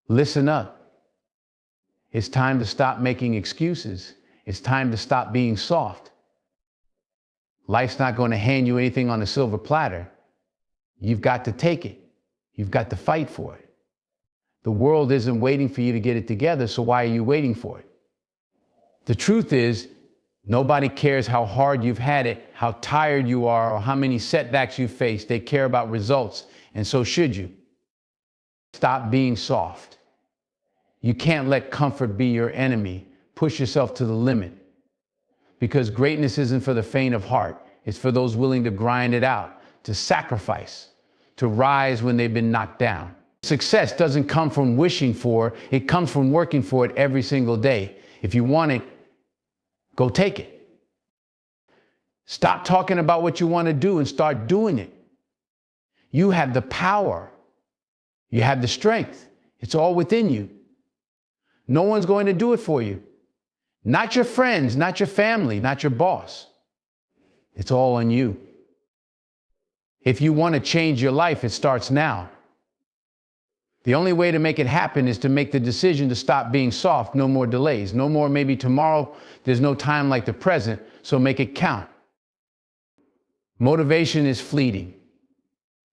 Listen up. It's time to stop making excuses. It's time to stop being soft. Life's not going to hand you anything on a silver platter. You've got to take it. You've got to fight for it. The world isn't waiting for you to get it together, so why are you waiting for it? The truth is, nobody cares how hard you've had it, how tired you are, or how many setbacks you've faced. They care about results, and so should you. Stop being soft. You can't let comfort be your enemy. Push yourself to the limit. Because greatness isn't for the faint of heart. It's for those willing to grind it out, to sacrifice, to rise when they've been knocked down. Success doesn't come from wishing for, it comes from working for it every single day. If you want it, go take it. Stop talking about what you want to do and start doing it. You have the power. You have the strength. It's all within you. No one's going to do it for you. Not your friends, not your family, not your boss. It's all on you. If you want to change your life, it starts now. The only way to make it happen is to make the decision to stop being soft. No more delays. No more maybe tomorrow. There's no time like the present, so make it count. Motivation is fleeting.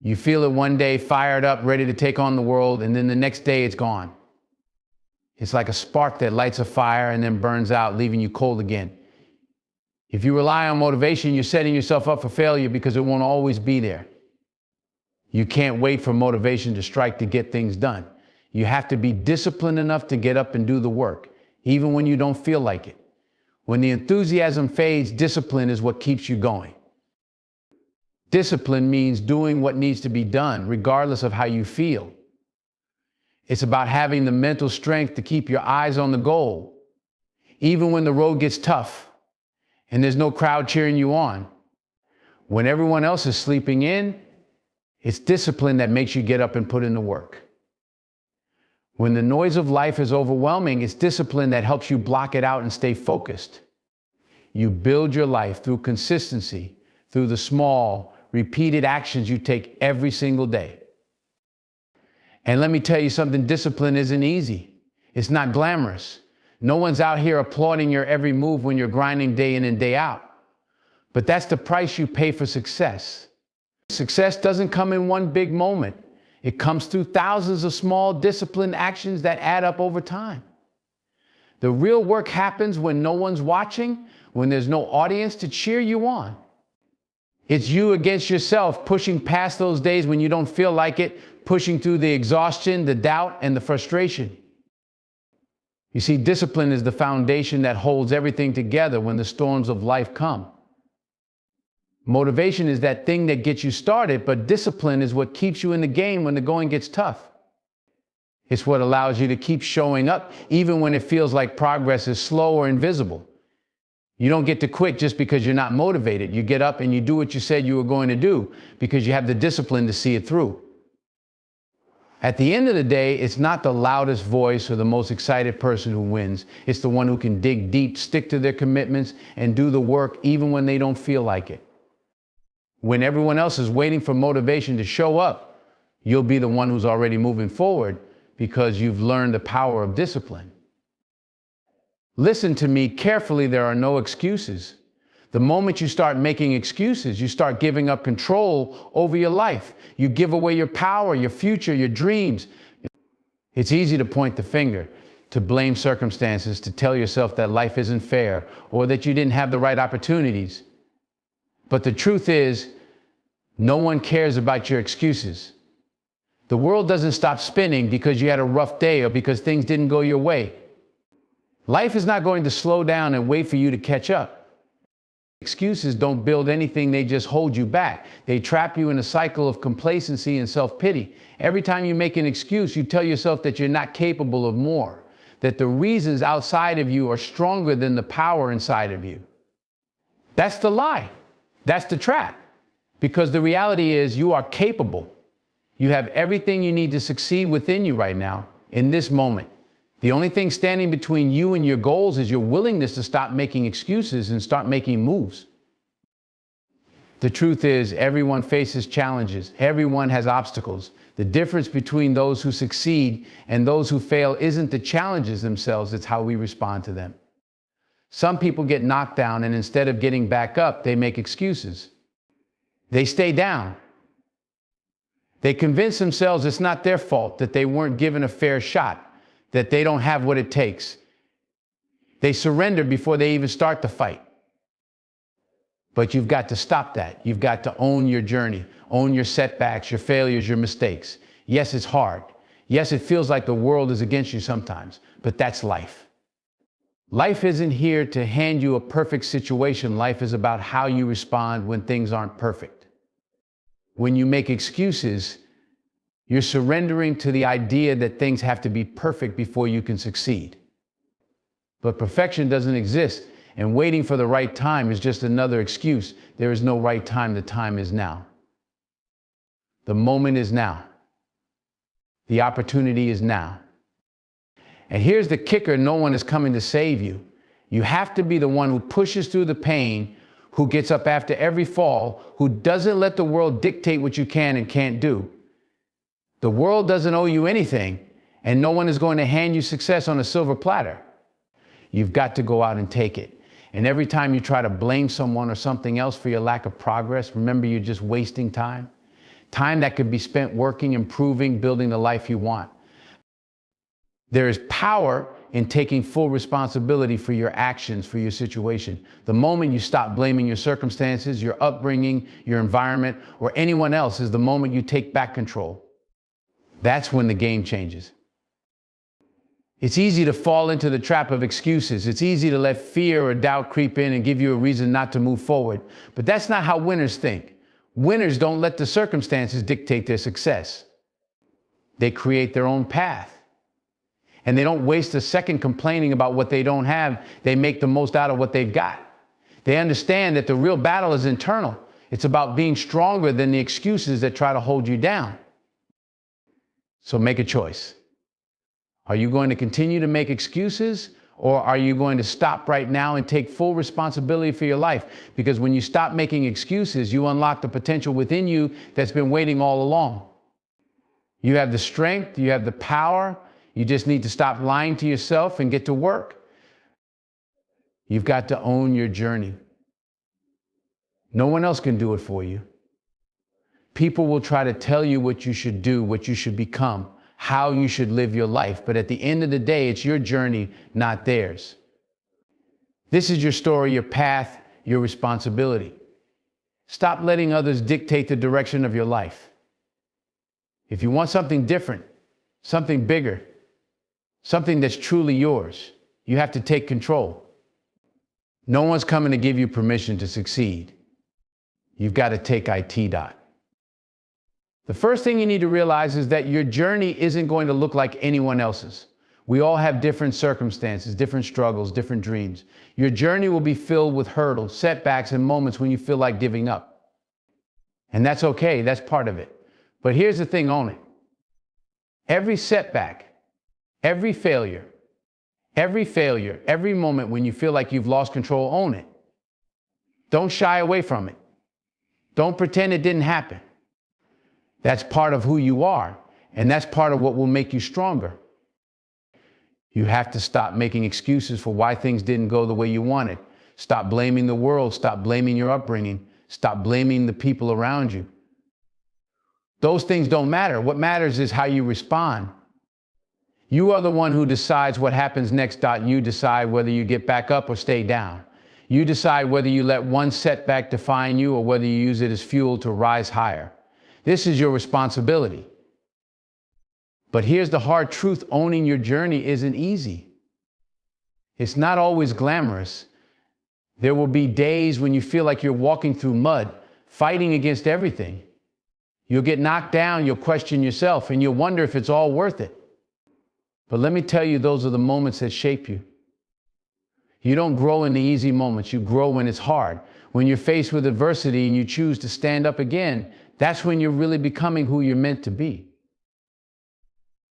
You feel it one day, fired up, ready to take on the world, and then the next day it's gone. It's like a spark that lights a fire and then burns out, leaving you cold again. If you rely on motivation, you're setting yourself up for failure because it won't always be there. You can't wait for motivation to strike to get things done. You have to be disciplined enough to get up and do the work, even when you don't feel like it. When the enthusiasm fades, discipline is what keeps you going. Discipline means doing what needs to be done, regardless of how you feel. It's about having the mental strength to keep your eyes on the goal, even when the road gets tough and there's no crowd cheering you on. When everyone else is sleeping in, it's discipline that makes you get up and put in the work. When the noise of life is overwhelming, it's discipline that helps you block it out and stay focused. You build your life through consistency, through the small, repeated actions you take every single day. And let me tell you something, discipline isn't easy. It's not glamorous. No one's out here applauding your every move when you're grinding day in and day out. But that's the price you pay for success. Success doesn't come in one big moment. It comes through thousands of small, disciplined actions that add up over time. The real work happens when no one's watching, when there's no audience to cheer you on. It's you against yourself, pushing past those days when you don't feel like it, pushing through the exhaustion, the doubt, and the frustration. You see, discipline is the foundation that holds everything together when the storms of life come. Motivation is that thing that gets you started, but discipline is what keeps you in the game when the going gets tough. It's what allows you to keep showing up even when it feels like progress is slow or invisible. You don't get to quit just because you're not motivated. You get up and you do what you said you were going to do because you have the discipline to see it through. At the end of the day, it's not the loudest voice or the most excited person who wins. It's the one who can dig deep, stick to their commitments, and do the work even when they don't feel like it. When everyone else is waiting for motivation to show up, you'll be the one who's already moving forward because you've learned the power of discipline. Listen to me carefully, there are no excuses. The moment you start making excuses, you start giving up control over your life. You give away your power, your future, your dreams. It's easy to point the finger, to blame circumstances, to tell yourself that life isn't fair or that you didn't have the right opportunities. But the truth is, no one cares about your excuses. The world doesn't stop spinning because you had a rough day or because things didn't go your way. Life is not going to slow down and wait for you to catch up. Excuses don't build anything, they just hold you back. They trap you in a cycle of complacency and self-pity. Every time you make an excuse, you tell yourself that you're not capable of more, that the reasons outside of you are stronger than the power inside of you. That's the lie. That's the trap. Because the reality is you are capable. You have everything you need to succeed within you right now, in this moment. The only thing standing between you and your goals is your willingness to stop making excuses and start making moves. The truth is, everyone faces challenges. Everyone has obstacles. The difference between those who succeed and those who fail isn't the challenges themselves, it's how we respond to them. Some people get knocked down, and instead of getting back up, they make excuses. They stay down. They convince themselves it's not their fault, that they weren't given a fair shot, that they don't have what it takes. They surrender before they even start the fight. But you've got to stop that. You've got to own your journey, own your setbacks, your failures, your mistakes. Yes, it's hard. Yes, it feels like the world is against you sometimes, but that's life. Life isn't here to hand you a perfect situation. Life is about how you respond when things aren't perfect. When you make excuses, you're surrendering to the idea that things have to be perfect before you can succeed. But perfection doesn't exist, and waiting for the right time is just another excuse. There is no right time. The time is now. The moment is now. The opportunity is now. And here's the kicker: no one is coming to save you. You have to be the one who pushes through the pain, who gets up after every fall, who doesn't let the world dictate what you can and can't do. The world doesn't owe you anything, and no one is going to hand you success on a silver platter. You've got to go out and take it. And every time you try to blame someone or something else for your lack of progress, remember you're just wasting time. Time that could be spent working, improving, building the life you want. There is power in taking full responsibility for your actions, for your situation. The moment you stop blaming your circumstances, your upbringing, your environment, or anyone else is the moment you take back control. That's when the game changes. It's easy to fall into the trap of excuses. It's easy to let fear or doubt creep in and give you a reason not to move forward. But that's not how winners think. Winners don't let the circumstances dictate their success. They create their own path. And they don't waste a second complaining about what they don't have. They make the most out of what they've got. They understand that the real battle is internal. It's about being stronger than the excuses that try to hold you down. So make a choice. Are you going to continue to make excuses, or are you going to stop right now and take full responsibility for your life? Because when you stop making excuses, you unlock the potential within you that's been waiting all along. You have the strength, you have the power. You just need to stop lying to yourself and get to work. You've got to own your journey. No one else can do it for you. People will try to tell you what you should do, what you should become, how you should live your life. But at the end of the day, it's your journey, not theirs. This is your story, your path, your responsibility. Stop letting others dictate the direction of your life. If you want something different, something bigger, something that's truly yours, you have to take control. No one's coming to give you permission to succeed. You've got to take IT. The first thing you need to realize is that your journey isn't going to look like anyone else's. We all have different circumstances, different struggles, different dreams. Your journey will be filled with hurdles, setbacks, and moments when you feel like giving up. And that's okay, that's part of it. But here's the thing, own it. Every setback, every failure, every moment when you feel like you've lost control, own it. Don't shy away from it. Don't pretend it didn't happen. That's part of who you are, and that's part of what will make you stronger. You have to stop making excuses for why things didn't go the way you wanted. Stop blaming the world. Stop blaming your upbringing. Stop blaming the people around you. Those things don't matter. What matters is how you respond. You are the one who decides what happens next. You decide whether you get back up or stay down. You decide whether you let one setback define you or whether you use it as fuel to rise higher. This is your responsibility. But here's the hard truth: owning your journey isn't easy. It's not always glamorous. There will be days when you feel like you're walking through mud, fighting against everything. You'll get knocked down, you'll question yourself, and you'll wonder if it's all worth it. But let me tell you, those are the moments that shape you. You don't grow in the easy moments. You grow when it's hard. When you're faced with adversity and you choose to stand up again, that's when you're really becoming who you're meant to be.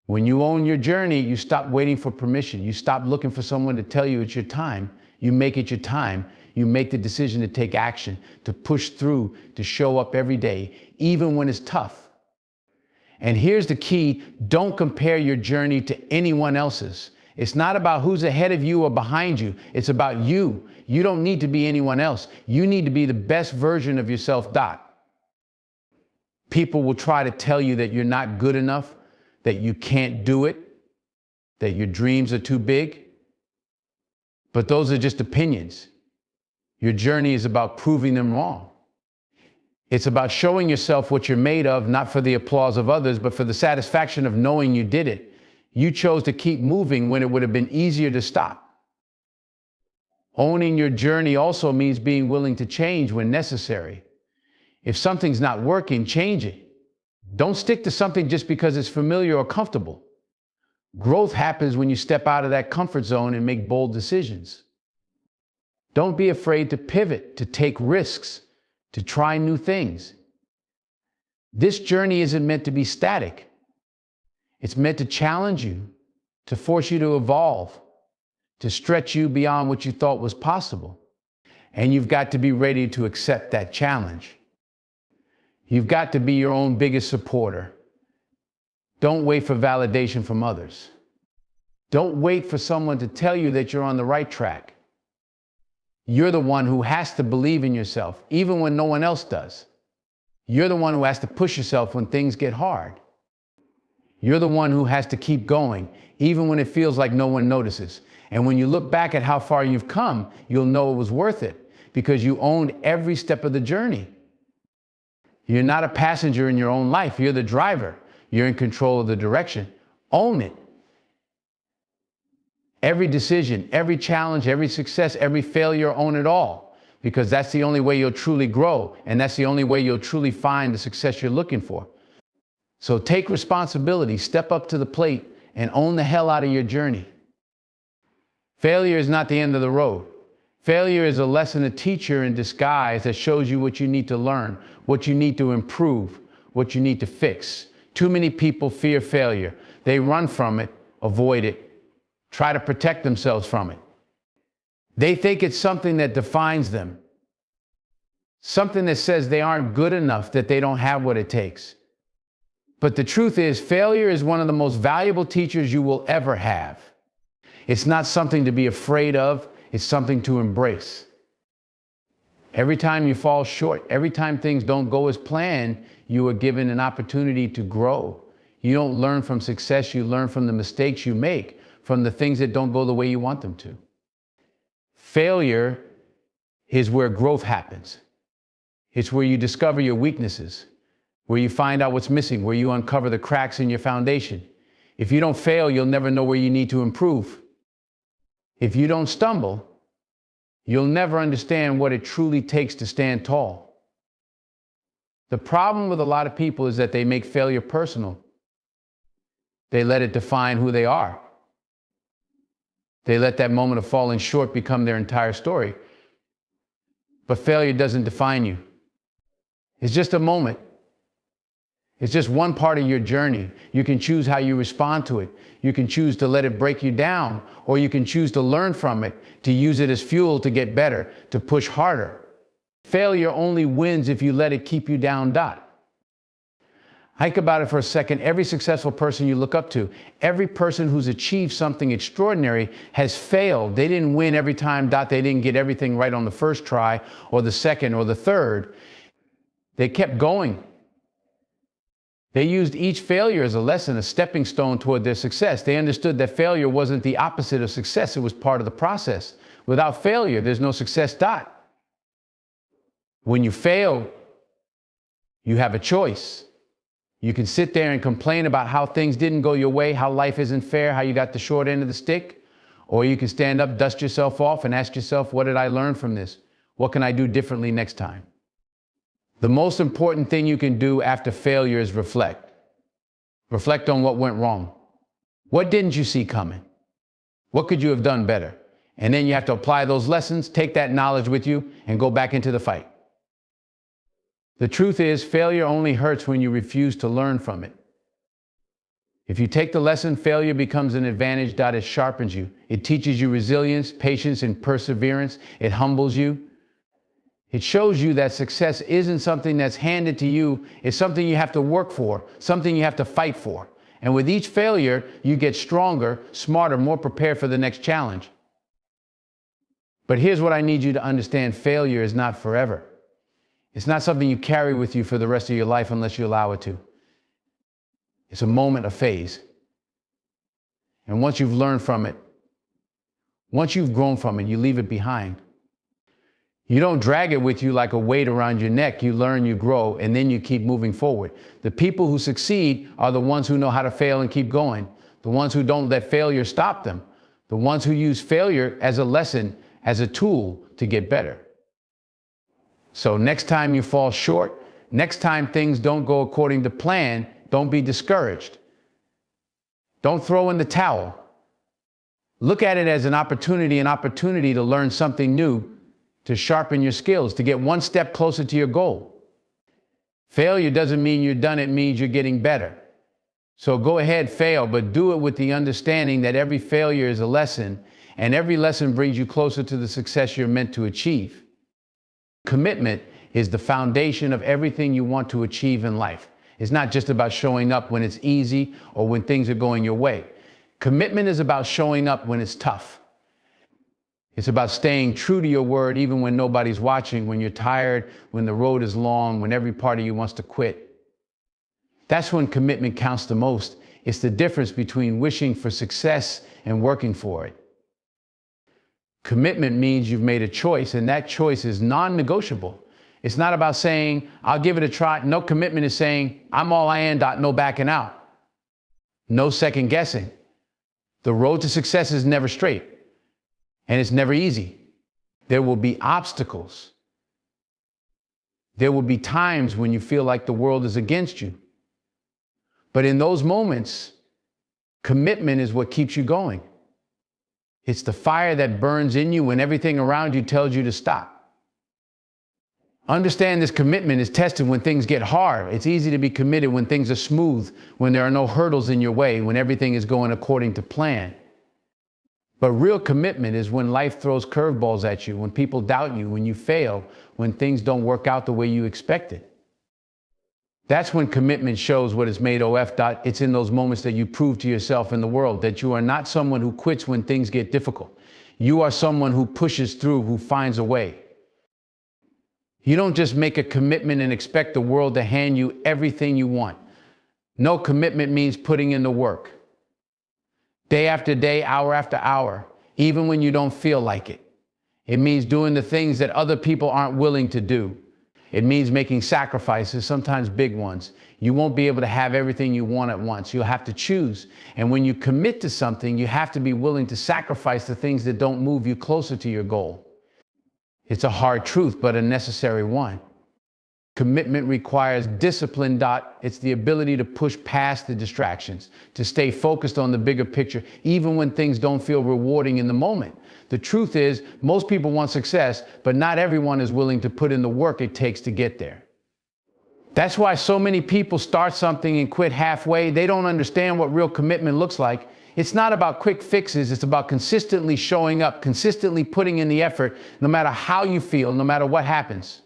When you own your journey, you stop waiting for permission. You stop looking for someone to tell you it's your time. You make it your time. You make the decision to take action, to push through, to show up every day, even when it's tough. And here's the key: don't compare your journey to anyone else's. It's not about who's ahead of you or behind you. It's about you. You don't need to be anyone else. You need to be the best version of yourself, People will try to tell you that you're not good enough, that you can't do it, that your dreams are too big. But those are just opinions. Your journey is about proving them wrong. It's about showing yourself what you're made of, not for the applause of others, but for the satisfaction of knowing you did it. You chose to keep moving when it would have been easier to stop. Owning your journey also means being willing to change when necessary. If something's not working, change it. Don't stick to something just because it's familiar or comfortable. Growth happens when you step out of that comfort zone and make bold decisions. Don't be afraid to pivot, to take risks, to try new things. This journey isn't meant to be static. It's meant to challenge you, to force you to evolve, to stretch you beyond what you thought was possible. And you've got to be ready to accept that challenge. You've got to be your own biggest supporter. Don't wait for validation from others. Don't wait for someone to tell you that you're on the right track. You're the one who has to believe in yourself, even when no one else does. You're the one who has to push yourself when things get hard. You're the one who has to keep going, even when it feels like no one notices. And when you look back at how far you've come, you'll know it was worth it, because you owned every step of the journey. You're not a passenger in your own life. You're the driver. You're in control of the direction. Own it. Every decision, every challenge, every success, every failure, own it all. Because that's the only way you'll truly grow. And that's the only way you'll truly find the success you're looking for. So take responsibility, step up to the plate, and own the hell out of your journey. Failure is not the end of the road. Failure is a lesson, a teacher in disguise that shows you what you need to learn, what you need to improve, what you need to fix. Too many people fear failure. They run from it, avoid it, try to protect themselves from it. They think it's something that defines them, something that says they aren't good enough, that they don't have what it takes. But the truth is, failure is one of the most valuable teachers you will ever have. It's not something to be afraid of, it's something to embrace. Every time you fall short, every time things don't go as planned, you are given an opportunity to grow. You don't learn from success, you learn from the mistakes you make, from the things that don't go the way you want them to. Failure is where growth happens. It's where you discover your weaknesses, where you find out what's missing, where you uncover the cracks in your foundation. If you don't fail, you'll never know where you need to improve. If you don't stumble, you'll never understand what it truly takes to stand tall. The problem with a lot of people is that they make failure personal. They let it define who they are. They let that moment of falling short become their entire story. But failure doesn't define you. It's just a moment. It's just one part of your journey. You can choose how you respond to it. You can choose to let it break you down, or you can choose to learn from it, to use it as fuel to get better, to push harder. Failure only wins if you let it keep you down, Think about it for a second. Every successful person you look up to, every person who's achieved something extraordinary has failed. They didn't win every time, They didn't get everything right on the first try, or the second, or the third. They kept going. They used each failure as a lesson, a stepping stone toward their success. They understood that failure wasn't the opposite of success. It was part of the process. Without failure, there's no success, When you fail, you have a choice. You can sit there and complain about how things didn't go your way, how life isn't fair, how you got the short end of the stick. Or you can stand up, dust yourself off, and ask yourself, what did I learn from this? What can I do differently next time? The most important thing you can do after failure is reflect. Reflect on what went wrong. What didn't you see coming? What could you have done better? And then you have to apply those lessons, take that knowledge with you, and go back into the fight. The truth is, failure only hurts when you refuse to learn from it. If you take the lesson, failure becomes an advantage. It sharpens you. It teaches you resilience, patience, and perseverance. It humbles you. It shows you that success isn't something that's handed to you. It's something you have to work for, something you have to fight for. And with each failure, you get stronger, smarter, more prepared for the next challenge. But here's what I need you to understand. Failure is not forever. It's not something you carry with you for the rest of your life unless you allow it to. It's a moment, a phase. And once you've learned from it, once you've grown from it, you leave it behind. You don't drag it with you like a weight around your neck. You learn, you grow, and then you keep moving forward. The people who succeed are the ones who know how to fail and keep going. The ones who don't let failure stop them. The ones who use failure as a lesson, as a tool to get better. So next time you fall short, next time things don't go according to plan, don't be discouraged. Don't throw in the towel. Look at it as an opportunity to learn something new, to sharpen your skills, to get one step closer to your goal. Failure doesn't mean you're done, it means you're getting better. So go ahead, fail, but do it with the understanding that every failure is a lesson, and every lesson brings you closer to the success you're meant to achieve. Commitment is the foundation of everything you want to achieve in life. It's not just about showing up when it's easy or when things are going your way. Commitment is about showing up when it's tough. It's about staying true to your word even when nobody's watching, when you're tired, when the road is long, when every part of you wants to quit. That's when commitment counts the most. It's the difference between wishing for success and working for it. Commitment means you've made a choice, and that choice is non-negotiable. It's not about saying, I'll give it a try. No, commitment is saying, I'm all I am, no backing out. No second guessing. The road to success is never straight, and it's never easy. There will be obstacles. There will be times when you feel like the world is against you. But in those moments, commitment is what keeps you going. It's the fire that burns in you when everything around you tells you to stop. Understand this commitment is tested when things get hard. It's easy to be committed when things are smooth, when there are no hurdles in your way, when everything is going according to plan. But real commitment is when life throws curveballs at you, when people doubt you, when you fail, when things don't work out the way you expected. That's when commitment shows what it's made of. It's in those moments that you prove to yourself and the world that you are not someone who quits when things get difficult. You are someone who pushes through, who finds a way. You don't just make a commitment and expect the world to hand you everything you want. No, commitment means putting in the work. Day after day, hour after hour, even when you don't feel like it. It means doing the things that other people aren't willing to do. It means making sacrifices, sometimes big ones. You won't be able to have everything you want at once. You'll have to choose. And when you commit to something, you have to be willing to sacrifice the things that don't move you closer to your goal. It's a hard truth, but a necessary one. Commitment requires discipline. It's the ability to push past the distractions, to stay focused on the bigger picture, even when things don't feel rewarding in the moment. The truth is, most people want success, but not everyone is willing to put in the work it takes to get there. That's why so many people start something and quit halfway. They don't understand what real commitment looks like. It's not about quick fixes. It's about consistently showing up, consistently putting in the effort, no matter how you feel, no matter what happens.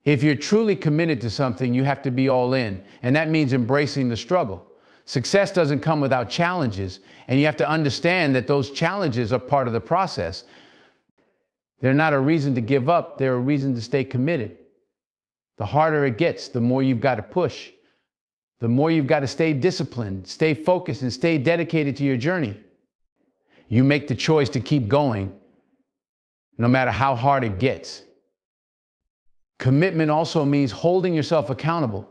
If you're truly committed to something, you have to be all in, and that means embracing the struggle. Success doesn't come without challenges, and you have to understand that those challenges are part of the process. They're not a reason to give up, they're a reason to stay committed. The harder it gets, the more you've got to push. The more you've got to stay disciplined, stay focused, and stay dedicated to your journey. You make the choice to keep going, no matter how hard it gets. Commitment also means holding yourself accountable.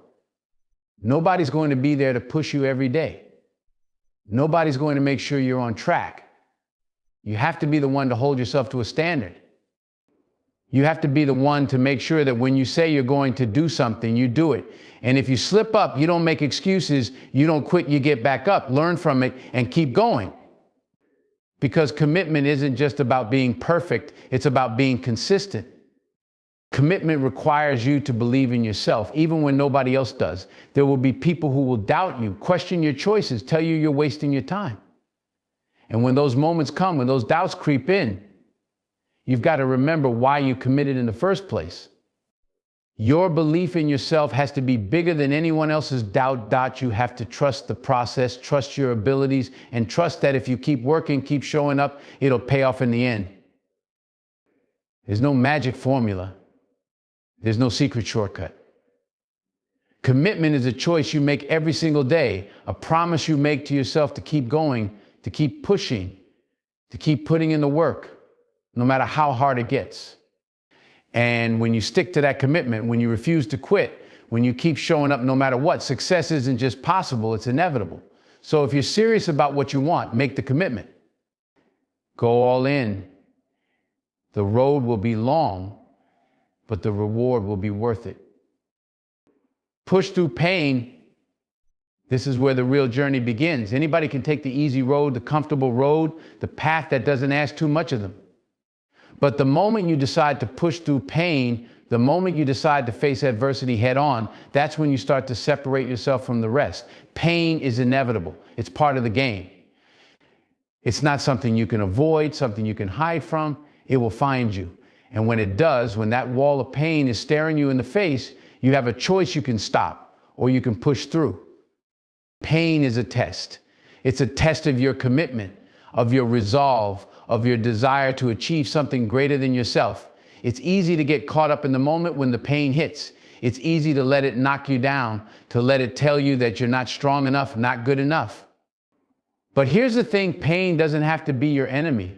Nobody's going to be there to push you every day. Nobody's going to make sure you're on track. You have to be the one to hold yourself to a standard. You have to be the one to make sure that when you say you're going to do something, you do it. And if you slip up, you don't make excuses, you don't quit, you get back up, learn from it, and keep going. Because commitment isn't just about being perfect, it's about being consistent. Commitment requires you to believe in yourself, even when nobody else does. There will be people who will doubt you, question your choices, tell you you're wasting your time. And when those moments come, when those doubts creep in, You've got to remember why you committed in the first place. Your belief in yourself has to be bigger than anyone else's doubt. You have to trust the process, trust your abilities, and trust that if you keep working, keep showing up, it'll pay off in the end. There's no magic formula. There's no secret shortcut. Commitment is a choice you make every single day, a promise you make to yourself to keep going, to keep pushing, to keep putting in the work, no matter how hard it gets. And when you stick to that commitment, when you refuse to quit, when you keep showing up no matter what, success isn't just possible, it's inevitable. So if you're serious about what you want, make the commitment. Go all in. The road will be long, but the reward will be worth it. Push through pain. This is where the real journey begins. Anybody can take the easy road, the comfortable road, the path that doesn't ask too much of them. But the moment you decide to push through pain, the moment you decide to face adversity head on, that's when you start to separate yourself from the rest. Pain is inevitable. It's part of the game. It's not something you can avoid, something you can hide from. It will find you. And when it does, when that wall of pain is staring you in the face, you have a choice. You can stop or you can push through. Pain is a test. It's a test of your commitment, of your resolve, of your desire to achieve something greater than yourself. It's easy to get caught up in the moment when the pain hits. It's easy to let it knock you down, to let it tell you that you're not strong enough, not good enough. But here's the thing, pain doesn't have to be your enemy.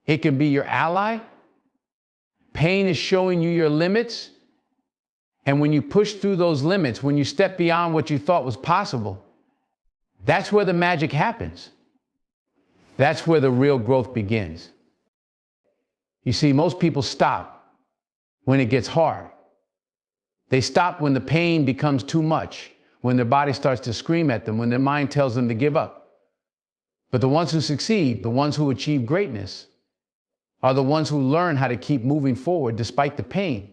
It can be your ally. Pain is showing you your limits. And when you push through those limits, when you step beyond what you thought was possible, that's where the magic happens. That's where the real growth begins. You see, most people stop when it gets hard. They stop when the pain becomes too much, when their body starts to scream at them, when their mind tells them to give up. But the ones who succeed, the ones who achieve greatness, are the ones who learn how to keep moving forward despite the pain.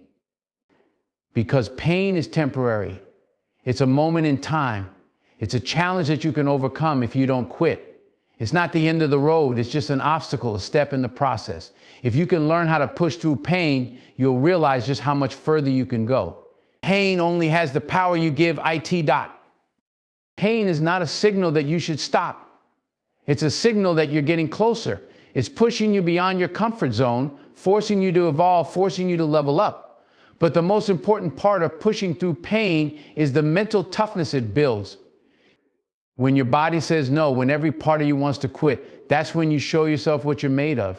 Because pain is temporary. It's a moment in time. It's a challenge that you can overcome if you don't quit. It's not the end of the road. It's just an obstacle, a step in the process. If you can learn how to push through pain, you'll realize just how much further you can go. Pain only has the power you give it. Pain is not a signal that you should stop. It's a signal that you're getting closer. It's pushing you beyond your comfort zone, forcing you to evolve, forcing you to level up. But the most important part of pushing through pain is the mental toughness it builds. When your body says no, when every part of you wants to quit, that's when you show yourself what you're made of.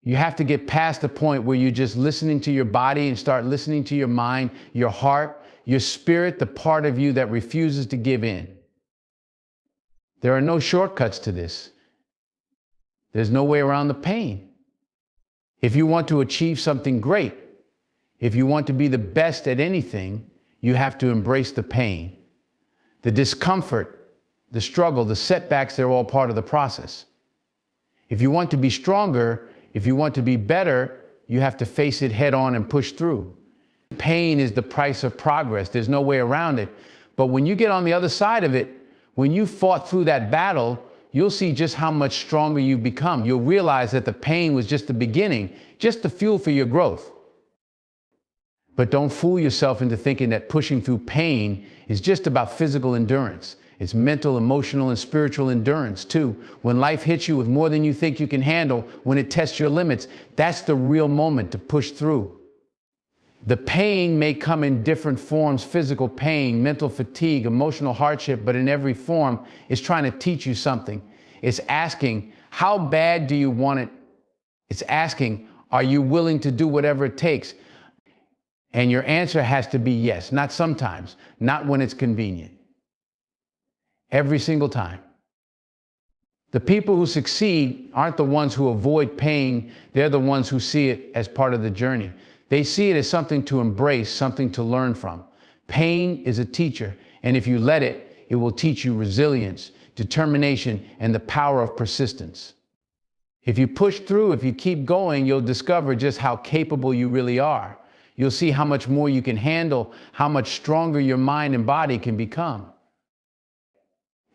You have to get past the point where you're just listening to your body and start listening to your mind, your heart, your spirit, the part of you that refuses to give in. There are no shortcuts to this. There's no way around the pain. If you want to achieve something great, if you want to be the best at anything, you have to embrace the pain. The discomfort, the struggle, the setbacks, they're all part of the process. If you want to be stronger, if you want to be better, you have to face it head on and push through. Pain is the price of progress. There's no way around it. But when you get on the other side of it, when you fought through that battle, you'll see just how much stronger you've become. You'll realize that the pain was just the beginning, just the fuel for your growth. But don't fool yourself into thinking that pushing through pain is just about physical endurance. It's mental, emotional, and spiritual endurance too. When life hits you with more than you think you can handle, when it tests your limits, that's the real moment to push through. The pain may come in different forms: physical pain, mental fatigue, emotional hardship, but in every form, it's trying to teach you something. It's asking, how bad do you want it? It's asking, are you willing to do whatever it takes? And your answer has to be yes, not sometimes, not when it's convenient. Every single time. The people who succeed aren't the ones who avoid pain. They're the ones who see it as part of the journey. They see it as something to embrace, something to learn from. Pain is a teacher, and if you let it, it will teach you resilience, determination, and the power of persistence. If you push through, if you keep going, you'll discover just how capable you really are. You'll see how much more you can handle, how much stronger your mind and body can become.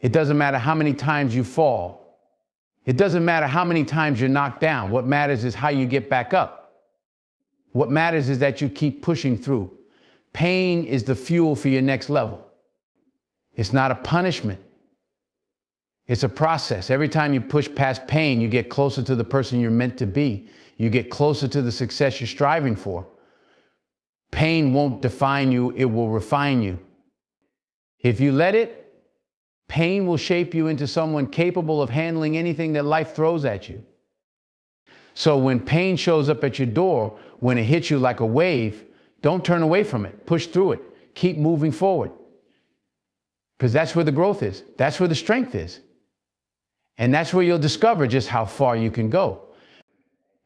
It doesn't matter how many times you fall. It doesn't matter how many times you're knocked down. What matters is how you get back up. What matters is that you keep pushing through. Pain is the fuel for your next level. It's not a punishment. It's a process. Every time you push past pain, you get closer to the person you're meant to be. You get closer to the success you're striving for. Pain won't define you, it will refine you. If you let it, pain will shape you into someone capable of handling anything that life throws at you. So when pain shows up at your door, when it hits you like a wave, don't turn away from it. Push through it. Keep moving forward. Because that's where the growth is. That's where the strength is. And that's where you'll discover just how far you can go.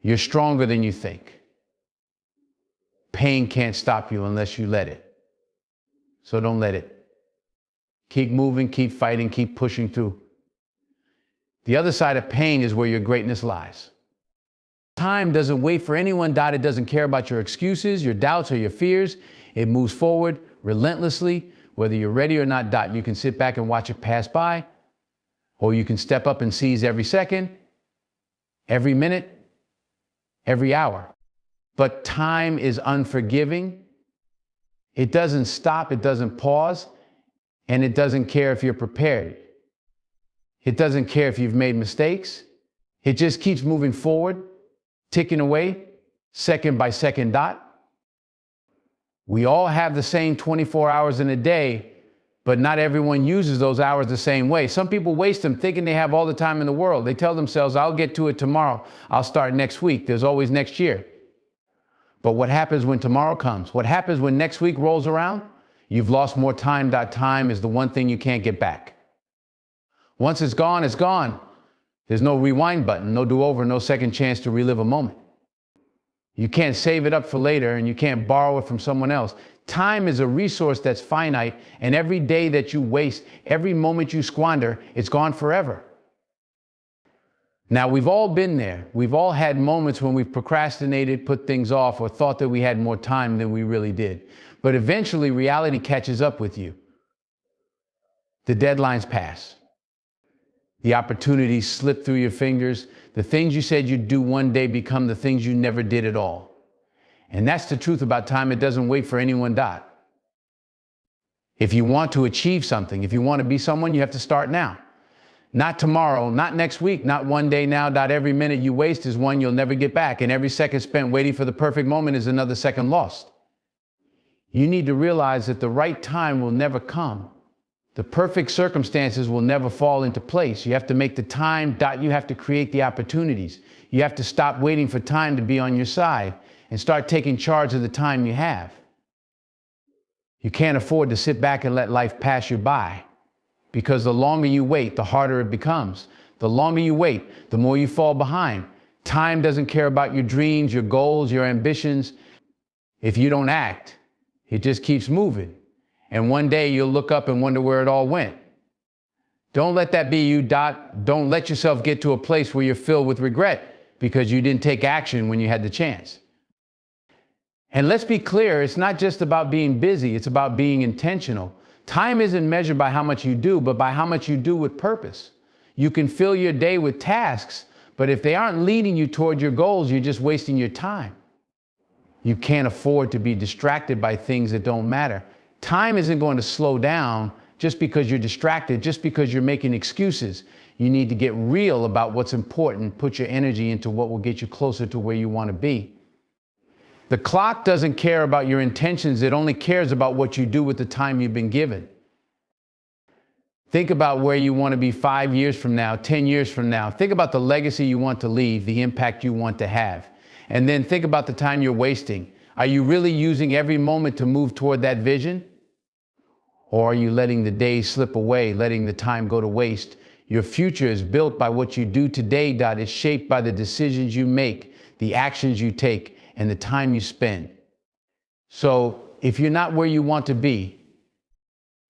You're stronger than you think. Pain can't stop you unless you let it. So don't let it. Keep moving, keep fighting, keep pushing through. The other side of pain is where your greatness lies. Time doesn't wait for anyone. It doesn't care about your excuses, your doubts, or your fears. It moves forward relentlessly, whether you're ready or not. You can sit back and watch it pass by, or you can step up and seize every second, every minute, every hour. But time is unforgiving. It doesn't stop, it doesn't pause, and it doesn't care if you're prepared. It doesn't care if you've made mistakes. It just keeps moving forward, ticking away, second by second dot. We all have the same 24 hours in a day, but not everyone uses those hours the same way. Some people waste them thinking they have all the time in the world. They tell themselves, I'll get to it tomorrow. I'll start next week. There's always next year. But what happens when tomorrow comes? What happens when next week rolls around? You've lost more time. Time is the one thing you can't get back. Once it's gone, it's gone. There's no rewind button, no do-over, no second chance to relive a moment. You can't save it up for later, and you can't borrow it from someone else. Time is a resource that's finite, and every day that you waste, every moment you squander, it's gone forever. Now, we've all been there. We've all had moments when we've procrastinated, put things off, or thought that we had more time than we really did. But eventually, reality catches up with you. The deadlines pass. The opportunities slip through your fingers. The things you said you'd do one day become the things you never did at all. And that's the truth about time. It doesn't wait for anyone. If you want to achieve something, if you want to be someone, you have to start now. Not tomorrow, not next week, not one day now. Every minute you waste is one you'll never get back. And every second spent waiting for the perfect moment is another second lost. You need to realize that the right time will never come. The perfect circumstances will never fall into place. You have to make the time. You have to create the opportunities. You have to stop waiting for time to be on your side and start taking charge of the time you have. You can't afford to sit back and let life pass you by, because the longer you wait, the harder it becomes. The longer you wait, the more you fall behind. Time doesn't care about your dreams, your goals, your ambitions. If you don't act, it just keeps moving. And one day you'll look up and wonder where it all went. Don't let that be you, Don't let yourself get to a place where you're filled with regret because you didn't take action when you had the chance. And let's be clear, it's not just about being busy, it's about being intentional. Time isn't measured by how much you do, but by how much you do with purpose. You can fill your day with tasks, but if they aren't leading you toward your goals, you're just wasting your time. You can't afford to be distracted by things that don't matter. Time isn't going to slow down just because you're distracted, just because you're making excuses. You need to get real about what's important, put your energy into what will get you closer to where you want to be. The clock doesn't care about your intentions, it only cares about what you do with the time you've been given. Think about where you want to be 5 years from now, 10 years from now. Think about the legacy you want to leave, the impact you want to have. And then think about the time you're wasting. Are you really using every moment to move toward that vision? Or are you letting the days slip away, letting the time go to waste? Your future is built by what you do today, It's shaped by the decisions you make, the actions you take, and the time you spend. So if you're not where you want to be,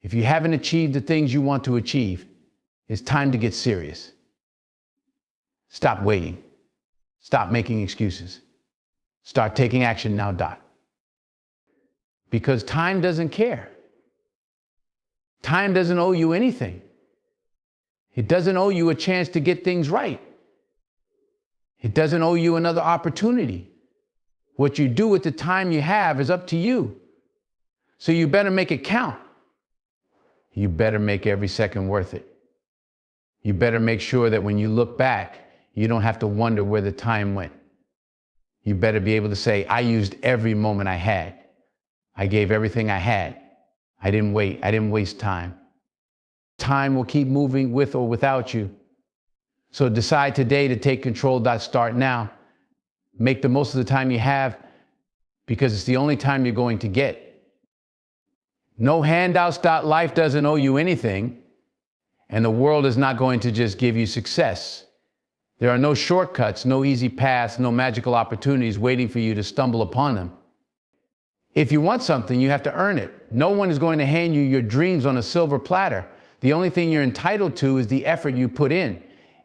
if you haven't achieved the things you want to achieve, it's time to get serious. Stop waiting. Stop making excuses. Start taking action now, Because time doesn't care. Time doesn't owe you anything. It doesn't owe you a chance to get things right. It doesn't owe you another opportunity. What you do with the time you have is up to you. So you better make it count. You better make every second worth it. You better make sure that when you look back, you don't have to wonder where the time went. You better be able to say, I used every moment I had. I gave everything I had. I didn't wait. I didn't waste time. Time will keep moving with or without you. So decide today to take control. Start now. Make the most of the time you have, because it's the only time you're going to get. No handouts. Life doesn't owe you anything, and the world is not going to just give you success. There are no shortcuts, no easy paths, no magical opportunities waiting for you to stumble upon them. If you want something, you have to earn it. No one is going to hand you your dreams on a silver platter. The only thing you're entitled to is the effort you put in.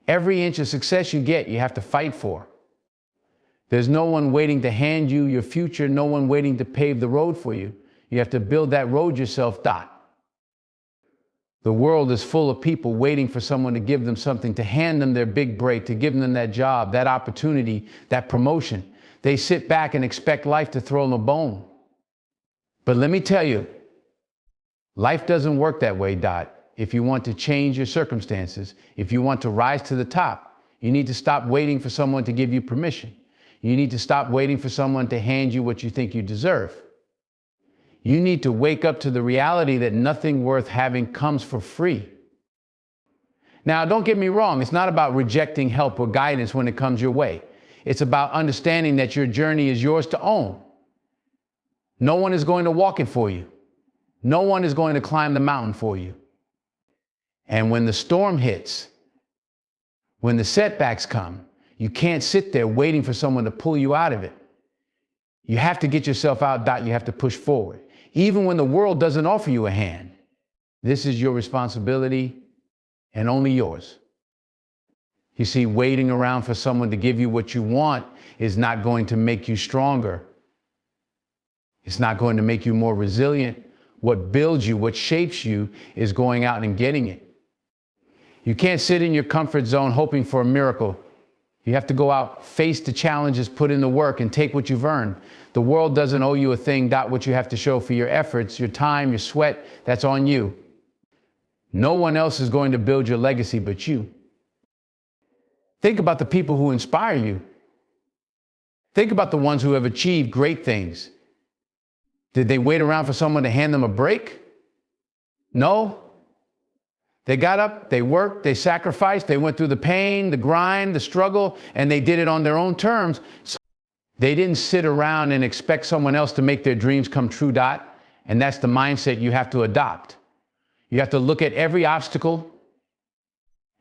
Every inch of success you get, you have to fight for. There's no one waiting to hand you your future, no one waiting to pave the road for you. You have to build that road yourself. The world is full of people waiting for someone to give them something, to hand them their big break, to give them that job, that opportunity, that promotion. They sit back and expect life to throw them a bone. But let me tell you, life doesn't work that way. If you want to change your circumstances, if you want to rise to the top, you need to stop waiting for someone to give you permission. You need to stop waiting for someone to hand you what you think you deserve. You need to wake up to the reality that nothing worth having comes for free. Now, don't get me wrong. It's not about rejecting help or guidance when it comes your way. It's about understanding that your journey is yours to own. No one is going to walk it for you. No one is going to climb the mountain for you. And when the storm hits, when the setbacks come, you can't sit there waiting for someone to pull you out of it. You have to get yourself out. You have to push forward. Even when the world doesn't offer you a hand, this is your responsibility and only yours. You see, waiting around for someone to give you what you want is not going to make you stronger. It's not going to make you more resilient. What builds you, what shapes you, is going out and getting it. You can't sit in your comfort zone hoping for a miracle. You have to go out, face the challenges, put in the work, and take what you've earned. The world doesn't owe you a thing. What you have to show for your efforts, your time, your sweat, that's on you. No one else is going to build your legacy but you. Think about the people who inspire you. Think about the ones who have achieved great things. Did they wait around for someone to hand them a break? No. They got up, they worked, they sacrificed, they went through the pain, the grind, the struggle, and they did it on their own terms. So they didn't sit around and expect someone else to make their dreams come true. And that's the mindset you have to adopt. You have to look at every obstacle,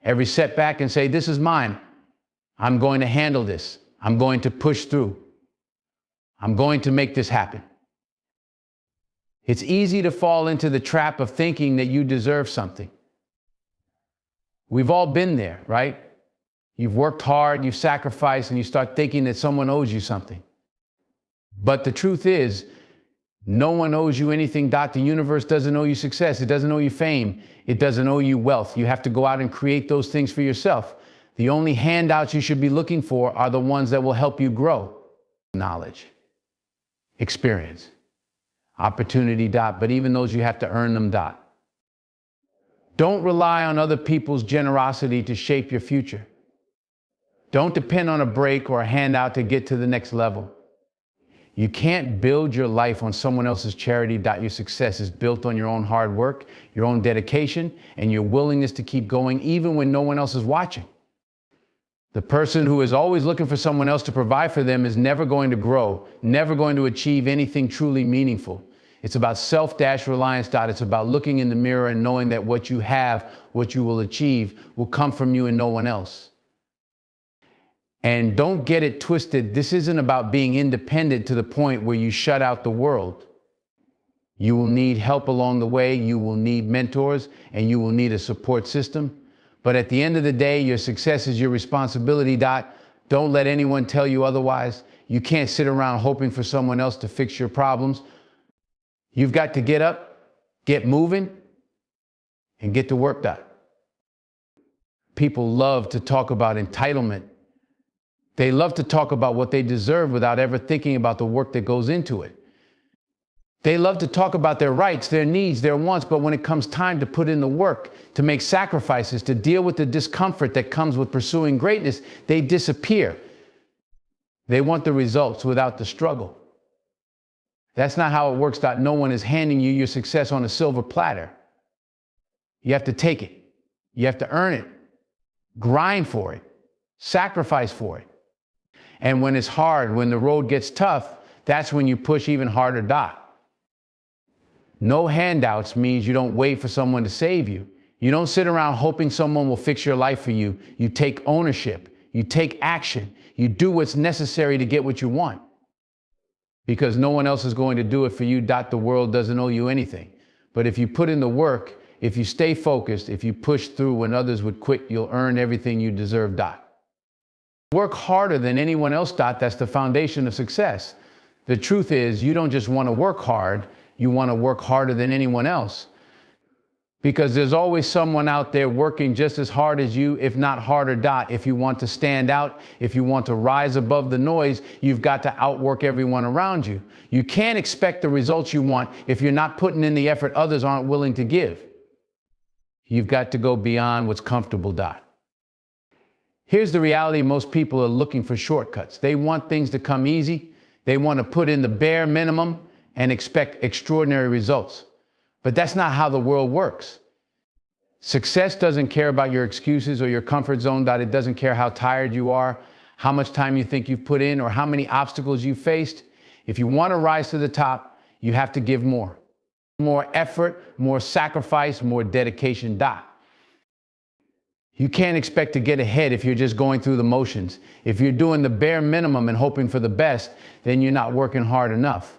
every setback, and say, this is mine. I'm going to handle this. I'm going to push through. I'm going to make this happen. It's easy to fall into the trap of thinking that you deserve something. We've all been there, right? You've worked hard, you've sacrificed, and you start thinking that someone owes you something. But the truth is, no one owes you anything. The universe doesn't owe you success. It doesn't owe you fame. It doesn't owe you wealth. You have to go out and create those things for yourself. The only handouts you should be looking for are the ones that will help you grow. Knowledge, experience, opportunity. But even those, you have to earn them. Don't rely on other people's generosity to shape your future. Don't depend on a break or a handout to get to the next level. You can't build your life on someone else's charity. Your success is built on your own hard work, your own dedication, and your willingness to keep going even when no one else is watching. The person who is always looking for someone else to provide for them is never going to grow, never going to achieve anything truly meaningful. It's about self-reliance. It's about looking in the mirror and knowing that what you have, what you will achieve, will come from you and no one else. And don't get it twisted. This isn't about being independent to the point where you shut out the world. You will need help along the way. You will need mentors, and you will need a support system. But at the end of the day, your success is your responsibility. Don't let anyone tell you otherwise. You can't sit around hoping for someone else to fix your problems. You've got to get up, get moving, and get to work. People love to talk about entitlement. They love to talk about what they deserve without ever thinking about the work that goes into it. They love to talk about their rights, their needs, their wants, but when it comes time to put in the work, to make sacrifices, to deal with the discomfort that comes with pursuing greatness, they disappear. They want the results without the struggle. That's not how it works. No one is handing you your success on a silver platter. You have to take it. You have to earn it, grind for it, sacrifice for it. And when it's hard, when the road gets tough, that's when you push even harder, Doc. No handouts means you don't wait for someone to save you. You don't sit around hoping someone will fix your life for you. You take ownership. You take action. You do what's necessary to get what you want. Because no one else is going to do it for you. The world doesn't owe you anything. But if you put in the work, if you stay focused, if you push through when others would quit, you'll earn everything you deserve, Work harder than anyone else, That's the foundation of success. The truth is, you don't just want to work hard. You want to work harder than anyone else. Because there's always someone out there working just as hard as you, if not harder, If you want to stand out, if you want to rise above the noise, you've got to outwork everyone around you. You can't expect the results you want if you're not putting in the effort others aren't willing to give. You've got to go beyond what's comfortable, Here's the reality: most people are looking for shortcuts. They want things to come easy. They want to put in the bare minimum and expect extraordinary results. But that's not how the world works. Success doesn't care about your excuses or your comfort zone. It doesn't care how tired you are, how much time you think you've put in, or how many obstacles you've faced. If you want to rise to the top, you have to give more. More effort, more sacrifice, more dedication, You can't expect to get ahead if you're just going through the motions. If you're doing the bare minimum and hoping for the best, then you're not working hard enough.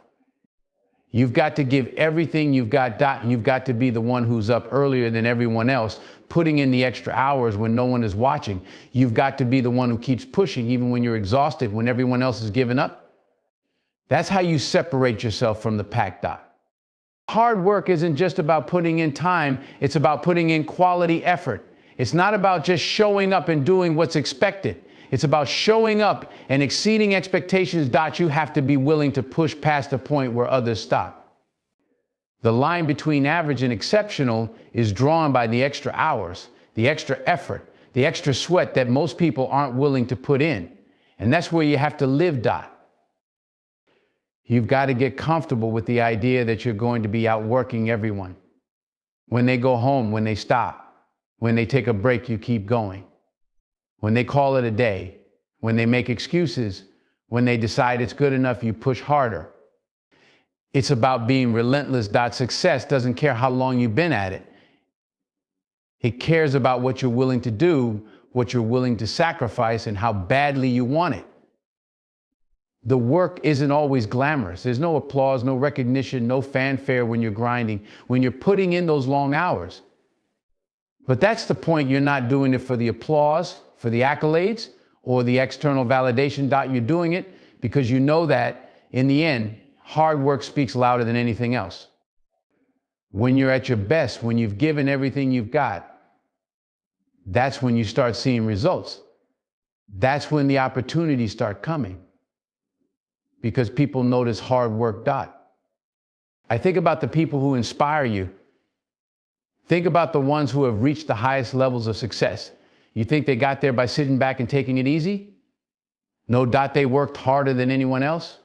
You've got to give everything you've got, and you've got to be the one who's up earlier than everyone else, putting in the extra hours when no one is watching. You've got to be the one who keeps pushing even when you're exhausted, when everyone else is giving up. That's how you separate yourself from the pack, Hard work isn't just about putting in time, it's about putting in quality effort. It's not about just showing up and doing what's expected. It's about showing up and exceeding expectations. You have to be willing to push past the point where others stop. The line between average and exceptional is drawn by the extra hours, the extra effort, the extra sweat that most people aren't willing to put in. And that's where you have to live, You've got to get comfortable with the idea that you're going to be outworking everyone. When they go home, when they stop, when they take a break, you keep going. When they call it a day, when they make excuses, when they decide it's good enough, you push harder. It's about being relentless. Success doesn't care how long you've been at it. It cares about what you're willing to do, what you're willing to sacrifice, and how badly you want it. The work isn't always glamorous. There's no applause, no recognition, no fanfare when you're grinding, when you're putting in those long hours. But that's the point. You're not doing it for the applause, for the accolades, or the external validation. You're doing it because you know that, in the end, hard work speaks louder than anything else. When you're at your best, when you've given everything you've got, that's when you start seeing results. That's when the opportunities start coming. Because people notice hard work. I think about the people who inspire you. Think about the ones who have reached the highest levels of success. You think they got there by sitting back and taking it easy? No, they worked harder than anyone else.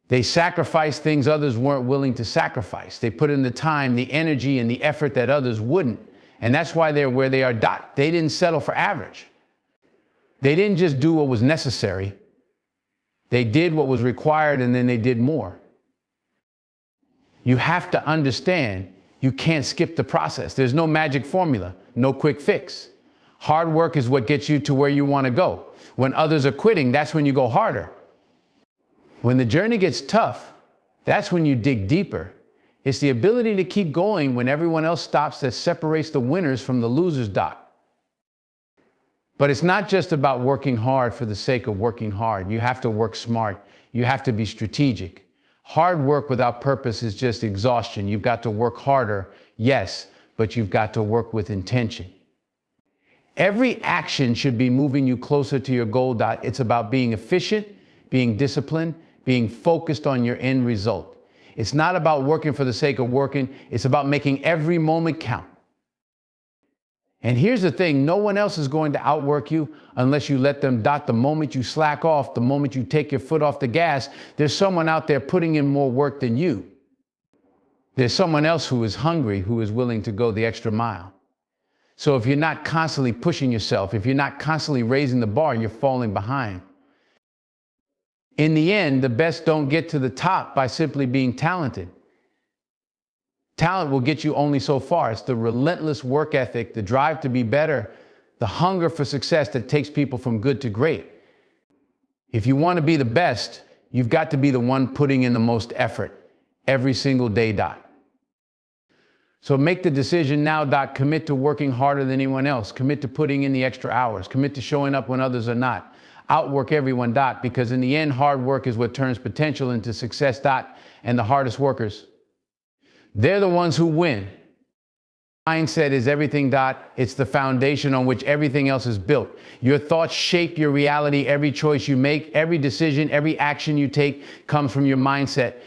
They sacrificed things others weren't willing to sacrifice. They put in the time, the energy, and the effort that others wouldn't. And that's why they're where they are. They didn't settle for average. They didn't just do what was necessary. They did what was required, and then they did more. You have to understand, you can't skip the process. There's no magic formula, no quick fix. Hard work is what gets you to where you want to go. When others are quitting, that's when you go harder. When the journey gets tough, that's when you dig deeper. It's the ability to keep going when everyone else stops that separates the winners from the losers, But it's not just about working hard for the sake of working hard. You have to work smart. You have to be strategic. Hard work without purpose is just exhaustion. You've got to work harder, yes, but you've got to work with intention. Every action should be moving you closer to your goal. It's about being efficient, being disciplined, being focused on your end result. It's not about working for the sake of working. It's about making every moment count. And here's the thing, no one else is going to outwork you unless you let them. The moment you slack off, the moment you take your foot off the gas, there's someone out there putting in more work than you. There's someone else who is hungry, who is willing to go the extra mile. So if you're not constantly pushing yourself, if you're not constantly raising the bar, you're falling behind. In the end, the best don't get to the top by simply being talented. Talent will get you only so far. It's the relentless work ethic, the drive to be better, the hunger for success that takes people from good to great. If you want to be the best, you've got to be the one putting in the most effort every single day. So make the decision now. Commit to working harder than anyone else. Commit to putting in the extra hours. Commit to showing up when others are not. Outwork everyone. Because in the end, hard work is what turns potential into success. And the hardest workers, they're the ones who win. Mindset is everything. It's the foundation on which everything else is built. Your thoughts shape your reality. Every choice you make, every decision, every action you take comes from your mindset.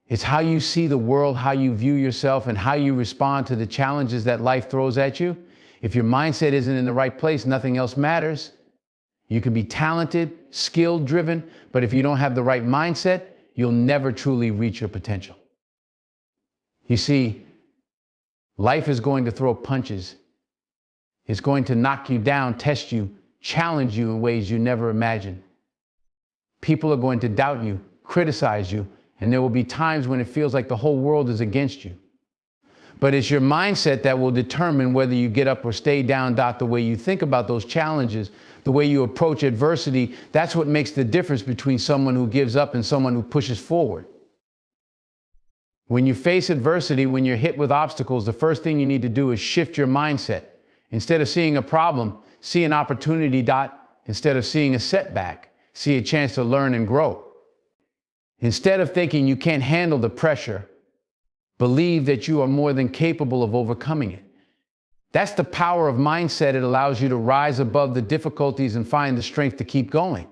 It's how you see the world, how you view yourself, and how you respond to the challenges that life throws at you. If your mindset isn't in the right place, nothing else matters. You can be talented, skilled, driven, but if you don't have the right mindset, you'll never truly reach your potential. You see, life is going to throw punches. It's going to knock you down, test you, challenge you in ways you never imagined. People are going to doubt you, criticize you, and there will be times when it feels like the whole world is against you. But it's your mindset that will determine whether you get up or stay down. The way you think about those challenges, the way you approach adversity, that's what makes the difference between someone who gives up and someone who pushes forward. When you face adversity, when you're hit with obstacles, the first thing you need to do is shift your mindset. Instead of seeing a problem, see an opportunity. Instead of seeing a setback, see a chance to learn and grow. Instead of thinking you can't handle the pressure, believe that you are more than capable of overcoming it. That's the power of mindset. It allows you to rise above the difficulties and find the strength to keep going.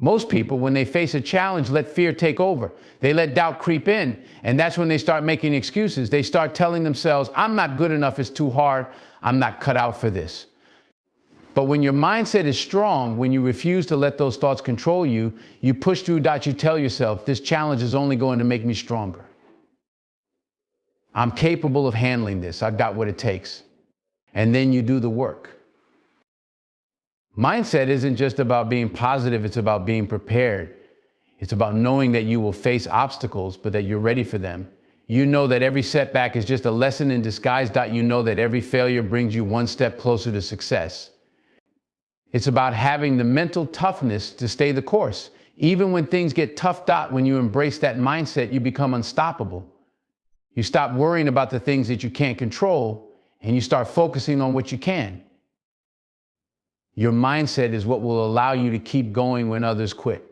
Most people, when they face a challenge, let fear take over. They let doubt creep in, and that's when they start making excuses. They start telling themselves, I'm not good enough, it's too hard, I'm not cut out for this. But when your mindset is strong, when you refuse to let those thoughts control you, you push through. You tell yourself, this challenge is only going to make me stronger. I'm capable of handling this. I've got what it takes. And then you do the work. Mindset isn't just about being positive, it's about being prepared. It's about knowing that you will face obstacles, but that you're ready for them. You know that every setback is just a lesson in disguise. You know that every failure brings you one step closer to success. It's about having the mental toughness to stay the course. Even when things get tough. When you embrace that mindset, you become unstoppable. You stop worrying about the things that you can't control, and you start focusing on what you can. Your mindset is what will allow you to keep going when others quit.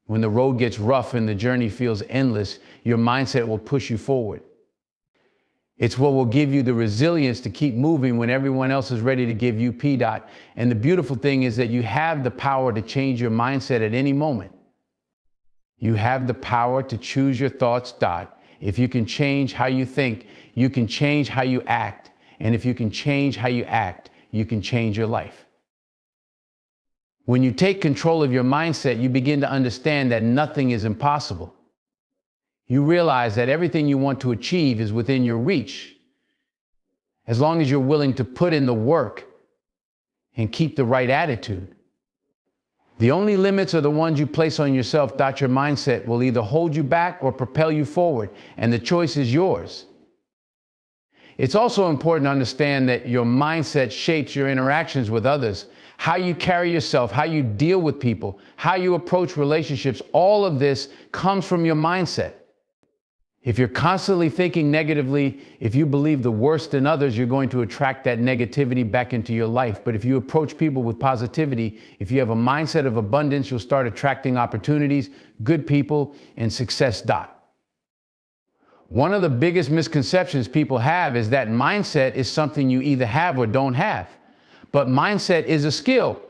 When the road gets rough and the journey feels endless, your mindset will push you forward. It's what will give you the resilience to keep moving when everyone else is ready to give you P. And the beautiful thing is that you have the power to change your mindset at any moment. You have the power to choose your thoughts. If you can change how you think, you can change how you act. And if you can change how you act, you can change your life. When you take control of your mindset, you begin to understand that nothing is impossible. You realize that everything you want to achieve is within your reach, as long as you're willing to put in the work and keep the right attitude. The only limits are the ones you place on yourself. Your mindset will either hold you back or propel you forward, and the choice is yours. It's also important to understand that your mindset shapes your interactions with others. How you carry yourself, how you deal with people, how you approach relationships, all of this comes from your mindset. If you're constantly thinking negatively, if you believe the worst in others, you're going to attract that negativity back into your life. But if you approach people with positivity, if you have a mindset of abundance, you'll start attracting opportunities, good people, and success. One of the biggest misconceptions people have is that mindset is something you either have or don't have. But mindset is a skill.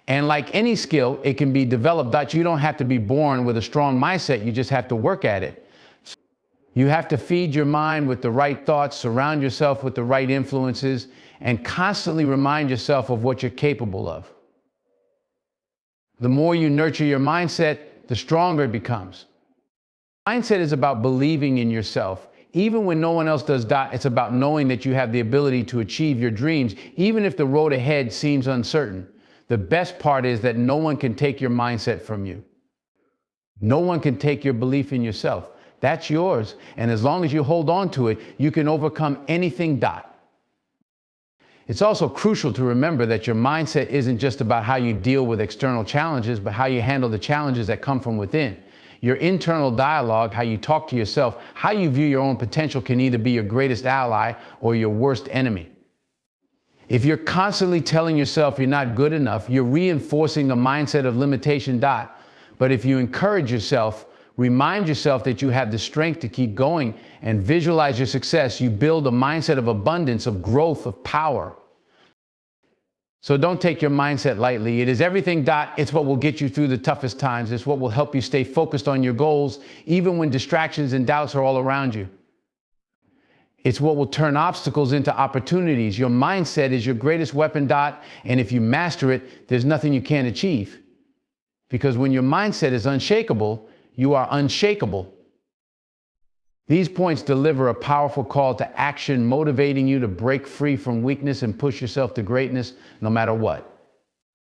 And like any skill, it can be developed. You don't have to be born with a strong mindset. You just have to work at it. You have to feed your mind with the right thoughts, surround yourself with the right influences, and constantly remind yourself of what you're capable of. The more you nurture your mindset, the stronger it becomes. Mindset is about believing in yourself. Even when no one else does that, it's about knowing that you have the ability to achieve your dreams, even if the road ahead seems uncertain. The best part is that no one can take your mindset from you. No one can take your belief in yourself. That's yours. And as long as you hold on to it, you can overcome anything. It's also crucial to remember that your mindset isn't just about how you deal with external challenges, but how you handle the challenges that come from within. Your internal dialogue, how you talk to yourself, how you view your own potential can either be your greatest ally or your worst enemy. If you're constantly telling yourself you're not good enough, you're reinforcing the mindset of limitation. But if you encourage yourself, remind yourself that you have the strength to keep going and visualize your success, you build a mindset of abundance, of growth, of power. So don't take your mindset lightly. It is everything. It's what will get you through the toughest times. It's what will help you stay focused on your goals, even when distractions and doubts are all around you. It's what will turn obstacles into opportunities. Your mindset is your greatest weapon. And if you master it, there's nothing you can't achieve. Because when your mindset is unshakable, you are unshakable. These points deliver a powerful call to action, motivating you to break free from weakness and push yourself to greatness no matter what.